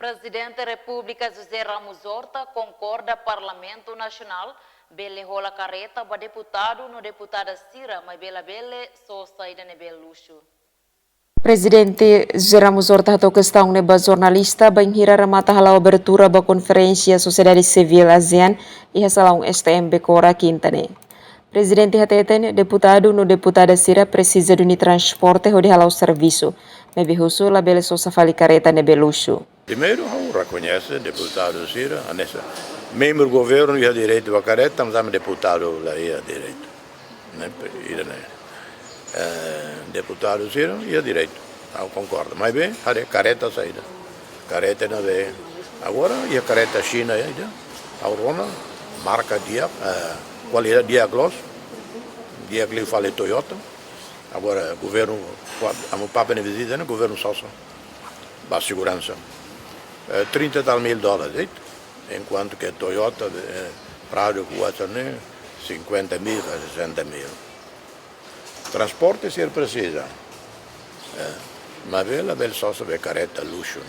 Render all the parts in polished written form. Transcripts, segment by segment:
Presidente da República José Ramos Horta concorda Parlamento Nacional bele rola careta ba deputado no deputada Cira, mas bele só saída nebel luxo. Presidente José Ramos Horta atau questão neba jornalista banhira ramata halau abertura ba conferência Sociedade Civil ASEAN e hasalau STM Cora Quintane. Presidente hateten deputado no deputada Cira precisa de transporte ou de halau serviço. Mebe husu la bele só safali careta nebe luxo. Primeiro, reconhece deputado Cira, membro do governo e direito a careta, mas deputado lá e direito. Deputado Cira e direito, eu concordo. Mas bem, a careta saída. Careta não é. Agora, e a careta China, a Rona, marca dia, qualidade dia gloss, dia que fala Toyota. Agora, governo, a meu papo na visita, né? Governo Sosa, para segurança. 30 tal mil dólares, enquanto que Toyota, Prado, 50 mil a 60 mil. Transporte se precisa, mas bela só sobre careta luxo.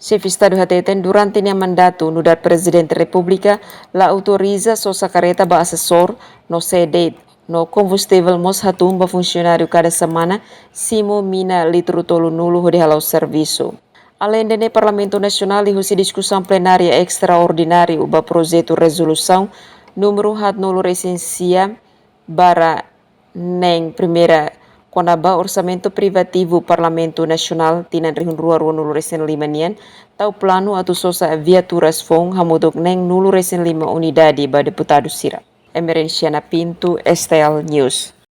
Chefe Estado hateten durante o mandato no da Presidente da República la autoriza sosa careta ba assessor no sede no combustível mos hatum ba funcionário cada semana simo mina litro tolo nulo de halau serviço. Além de Parlamento Nacional e discussão plenária extraordinária o projeto resolução número hat nulo recensia bara neng primeira konaba orçamento privativo Parlamento Nacional tinan rihun rua nulo resen lima nian tau plano atau sosa viaturas fong hamudok neng nulo resen lima unidade ba deputado Cira. Emerenciana Pinto, STL News.